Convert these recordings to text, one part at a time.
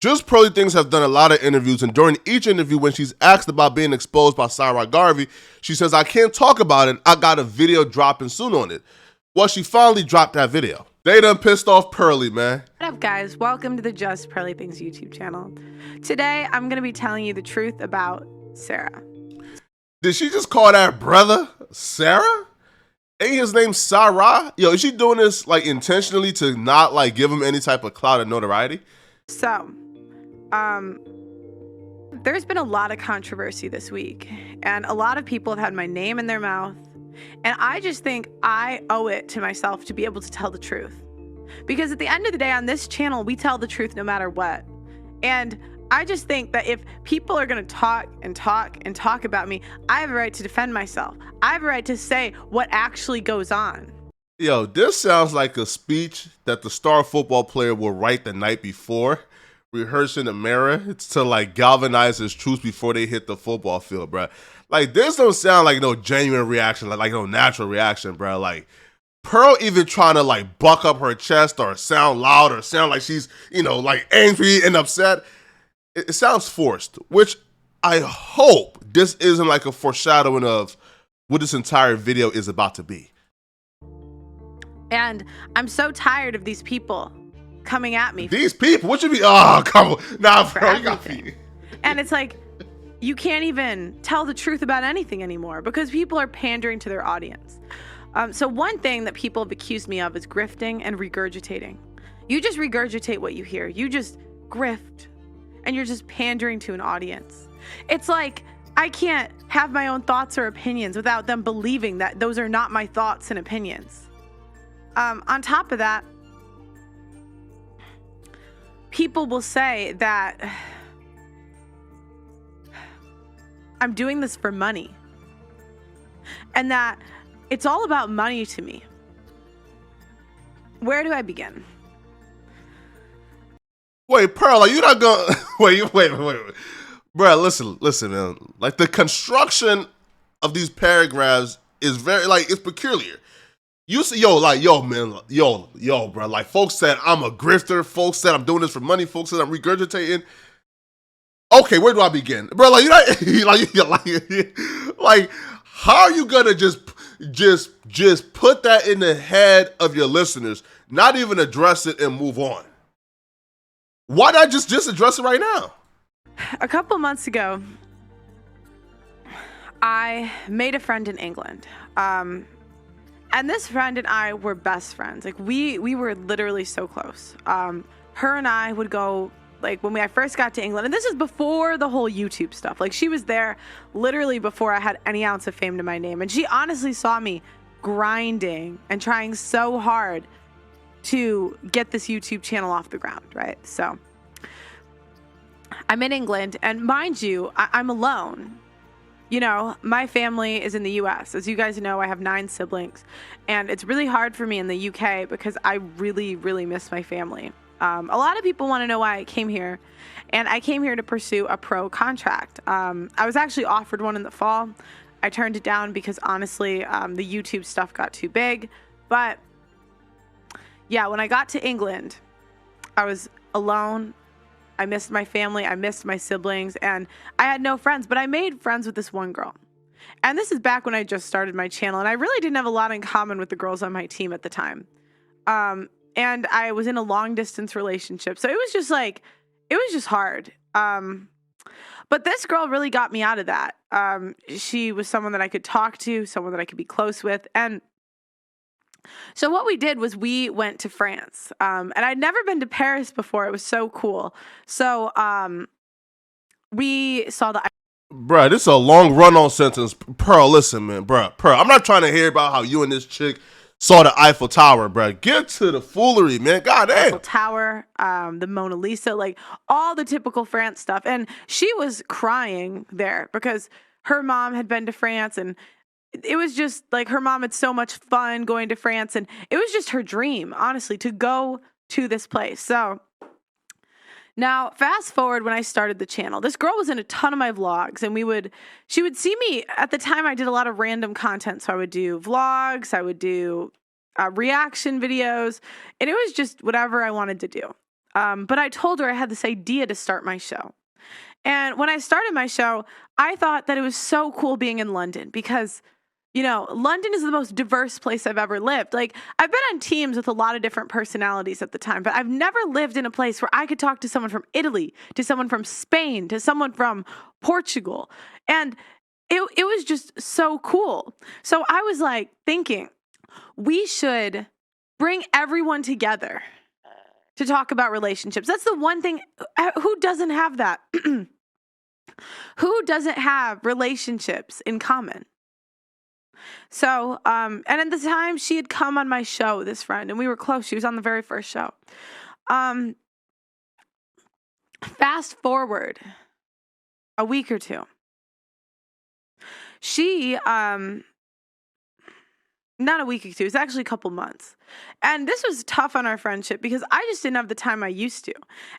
JustPearlyThings have done a lot of interviews, and during each interview, when she's asked about being exposed by Sara Garvey, she says, "I can't talk about it. I got a video dropping soon on it." Well, she finally dropped that video. They done pissed off Pearly, man. What up, guys? Welcome to the Just Pearly Things YouTube channel. Today, I'm going to be telling you the truth about Sara. Did she just call that brother Sara? Ain't his name Sara? Yo, is she doing this like intentionally to not like give him any type of clout or notoriety? So, there's been a lot of controversy this week, and a lot of people have had my name in their mouth, and I just think I owe it to myself to be able to tell the truth. Because at the end of the day, on this channel, we tell the truth no matter what. And I just think that if people are going to talk and talk and talk about me, I have a right to defend myself. I have a right to say what actually goes on. Yo, this sounds like a speech that the star football player will write the night before, rehearsing the mirror. It's to like galvanize his troops before they hit the football field, bro. Like, this don't sound like no genuine reaction, like no natural reaction, bro. Like, Pearl even trying to like buck up her chest or sound loud or sound like she's, you know, like angry and upset. It sounds forced, which I hope this isn't like a foreshadowing of what this entire video is about to be. And I'm so tired of these people coming at me. These people? What you be? Oh, come on. Nah, bro, you got me. And it's like, you can't even tell the truth about anything anymore because people are pandering to their audience. So one thing that people have accused me of is grifting and regurgitating. You just regurgitate what you hear. You just grift and you're just pandering to an audience. It's like, I can't have my own thoughts or opinions without them believing that those are not my thoughts and opinions. On top of that, people will say that I'm doing this for money and that it's all about money to me. Where do I begin? Wait, Pearl, are you not gonna wait. Bro, listen, man. Like, the construction of these paragraphs is very, like, it's peculiar. You see, yo, bro. Like, folks said I'm a grifter. Folks said I'm doing this for money. Folks said I'm regurgitating. Okay, where do I begin, bro? Like, like, how are you gonna just put that in the head of your listeners, not even address it and move on? Why not just address it right now? A couple months ago, I made a friend in England. And this friend and I were best friends. Like, we were literally so close. Her and I would go, like, when I first got to England, and this is before the whole YouTube stuff. Like, she was there literally before I had any ounce of fame to my name. And she honestly saw me grinding and trying so hard to get this YouTube channel off the ground, right? So I'm in England, and mind you, I'm alone. You know, my family is in the US. As you guys know, I have 9 siblings, and it's really hard for me in the UK because I really, really miss my family. A lot of people want to know why I came here, and I came here to pursue a pro contract. I was actually offered one in the fall. I turned it down because honestly, the YouTube stuff got too big. But yeah, when I got to England, I was alone. I missed my family, I missed my siblings, and I had no friends, but I made friends with this one girl. And this is back when I just started my channel, and I really didn't have a lot in common with the girls on my team at the time. And I was in a long distance relationship, so it was just like, it was just hard. But this girl really got me out of that. She was someone that I could talk to, someone that I could be close with, and so what we did was we went to France, and I'd never been to Paris before. It was so cool. So we saw the... Bruh, this is a long run-on sentence. Pearl, listen, man. Bruh, Pearl, I'm not trying to hear about how you and this chick saw the Eiffel Tower, bruh. Get to the foolery, man. God damn. Eiffel Tower, the Mona Lisa, like all the typical France stuff. And she was crying there because her mom had been to France, and it was just like her mom had so much fun going to France, and it was just her dream, honestly, to go to this place. So now fast forward when I started the channel, this girl was in a ton of my vlogs, and she would see me. At the time, I did a lot of random content. So I would do vlogs, I would do reaction videos, and it was just whatever I wanted to do. But I told her I had this idea to start my show. And when I started my show, I thought that it was so cool being in London because, London is the most diverse place I've ever lived. Like, I've been on teams with a lot of different personalities at the time, but I've never lived in a place where I could talk to someone from Italy, to someone from Spain, to someone from Portugal. And it was just so cool. So I was like thinking, we should bring everyone together to talk about relationships. That's the one thing. Who doesn't have that? Who doesn't have relationships in common? So, and at the time she had come on my show, this friend, and we were close. She was on the very first show. Fast forward a week or two. She, not a week or two, it's actually a couple months. And this was tough on our friendship because I just didn't have the time I used to.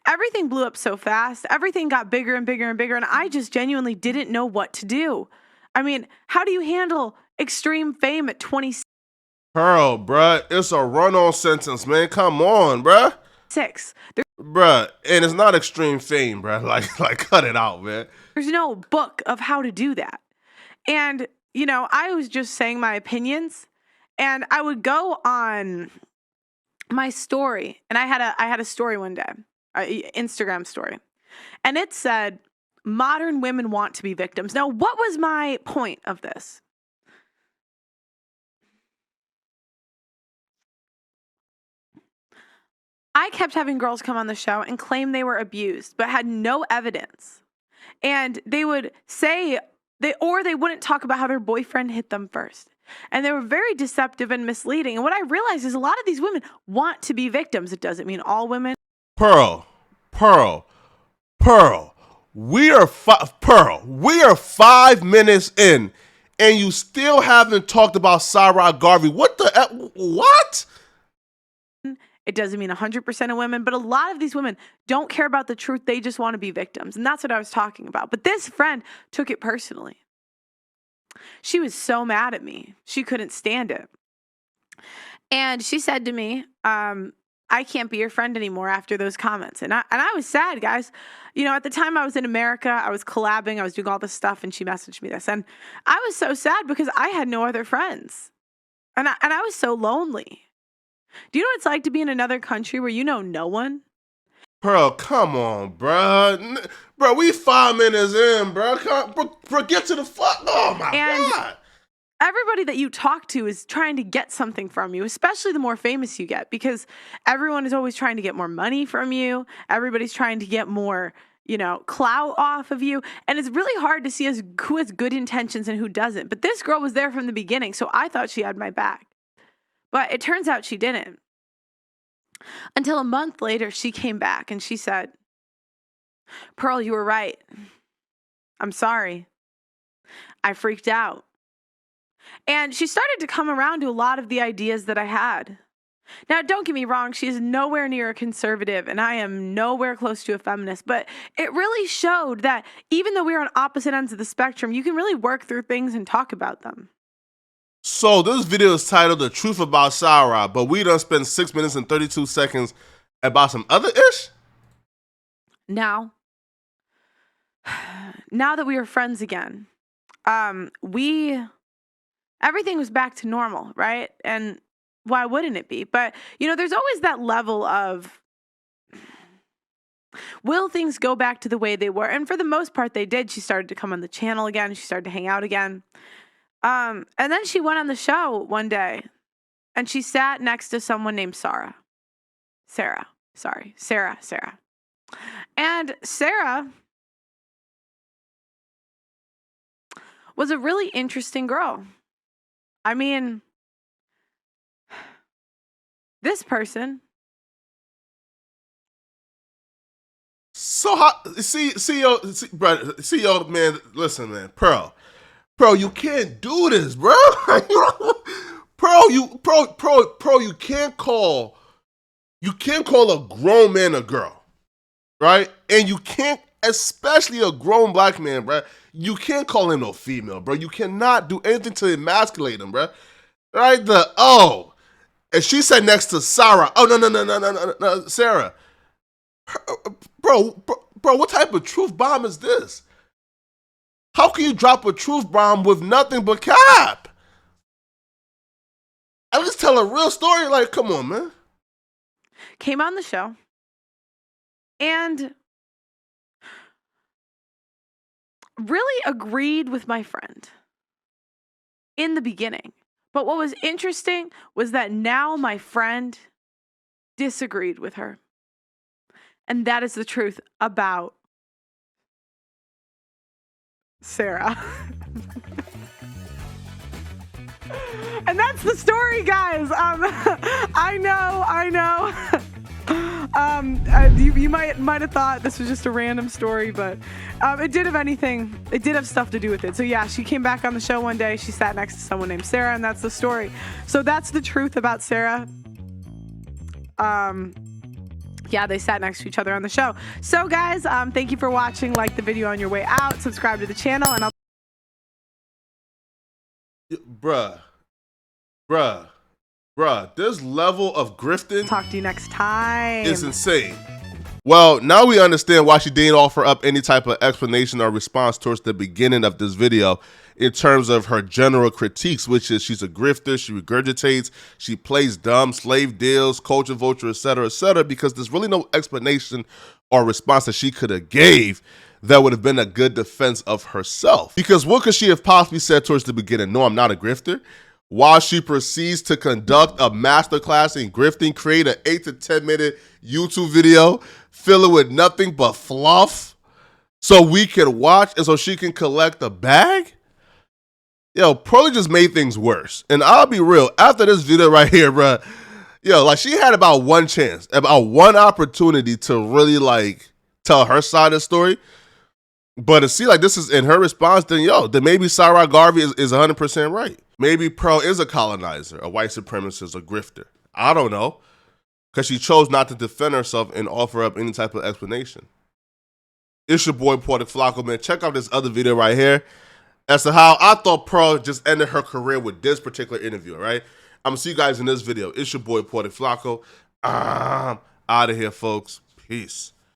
Everything blew up so fast. Everything got bigger and bigger and bigger. And I just genuinely didn't know what to do. I mean, how do you handle extreme fame at 26? Pearl, bruh, it's a run-on sentence, man. Come on, bruh. Bruh, and it's not extreme fame, bruh. Like, cut it out, man. There's no book of how to do that. And, I was just saying my opinions. And I would go on my story, and I had a story one day, an Instagram story, and it said, "Modern women want to be victims." Now, what was my point of this? I kept having girls come on the show and claim they were abused, but had no evidence, and they would say they wouldn't talk about how their boyfriend hit them first. And they were very deceptive and misleading. And what I realized is a lot of these women want to be victims. It doesn't mean all women. Pearl. We are 5 minutes in, and you still haven't talked about Sara Garvey. What? It doesn't mean 100% of women, but a lot of these women don't care about the truth. They just want to be victims. And that's what I was talking about. But this friend took it personally. She was so mad at me. She couldn't stand it. And she said to me, I can't be your friend anymore after those comments. And I was sad, guys. At the time I was in America, I was collabing, I was doing all this stuff, and she messaged me this. And I was so sad because I had no other friends. And I was so lonely. Do you know what it's like to be in another country where you know no one? Pearl, come on, bruh. Bro, we 5 minutes in, bro. Get to the fuck. Oh, my God. Everybody that you talk to is trying to get something from you, especially the more famous you get, because everyone is always trying to get more money from you. Everybody's trying to get more, clout off of you. And it's really hard to see who has good intentions and who doesn't. But this girl was there from the beginning, so I thought she had my back. But it turns out she didn't. Until a month later, she came back and she said, "Pearl, you were right. I'm sorry. I freaked out." And she started to come around to a lot of the ideas that I had. Now, don't get me wrong, she is nowhere near a conservative, and I am nowhere close to a feminist, but it really showed that even though we're on opposite ends of the spectrum, you can really work through things and talk about them. So this video is titled "The Truth About Sara," but we done spent 6 minutes and 32 seconds about some other ish? Now that we are friends again, everything was back to normal, right? And why wouldn't it be? But, there's always that level of, will things go back to the way they were? And for the most part, they did. She started to come on the channel again. She started to hang out again. And then she went on the show one day and she sat next to someone named Sara. And Sara was a really interesting girl. I mean, this person. So yo, man, listen, man, Pearl, you can't do this, bro. You can't call a grown man a girl, right? And you can't, especially a grown black man, bro. You can't call him no female, bro. You cannot do anything to emasculate him, bro. Right? And she said next to Sara. Oh, no, Sarah. Bro, what type of truth bomb is this? How can you drop a truth bomb with nothing but cap? At least tell a real story. Like, come on, man. Came on the show and really agreed with my friend in the beginning. But what was interesting was that now my friend disagreed with her. And that is the truth about Sara. And that's the story, guys. I know. You might have thought this was just a random story, but it did have stuff to do with it. So yeah, she came back on the show one day. She sat next to someone named Sara, and that's the story. So that's the truth about Sara. Yeah, they sat next to each other on the show. So guys, thank you for watching. Like the video on your way out. Subscribe to the channel, and Bruh, this level of grifting talk to you next time. is insane. Well, now we understand why she didn't offer up any type of explanation or response towards the beginning of this video in terms of her general critiques, which is she's a grifter, she regurgitates, she plays dumb, slave deals, culture vulture, etc., because there's really no explanation or response that she could have gave that would have been a good defense of herself. Because what could she have possibly said towards the beginning? No, I'm not a grifter. While she proceeds to conduct a masterclass in grifting, create an 8 to 10 minute YouTube video, fill it with nothing but fluff so we can watch and so she can collect a bag? Yo, probably just made things worse. And I'll be real, after this video right here, bro, yo, like she had about one chance, about one opportunity to really like tell her side of the story. But to see like this is in her response, then maybe Sara Garvey is 100% right. Maybe Pearl is a colonizer, a white supremacist, a grifter. I don't know. Because she chose not to defend herself and offer up any type of explanation. It's your boy, Poetic Flacco, man. Check out this other video right here as to how I thought Pearl just ended her career with this particular interview, right? I'm going to see you guys in this video. It's your boy, Poetic Flacco. I'm out of here, folks. Peace.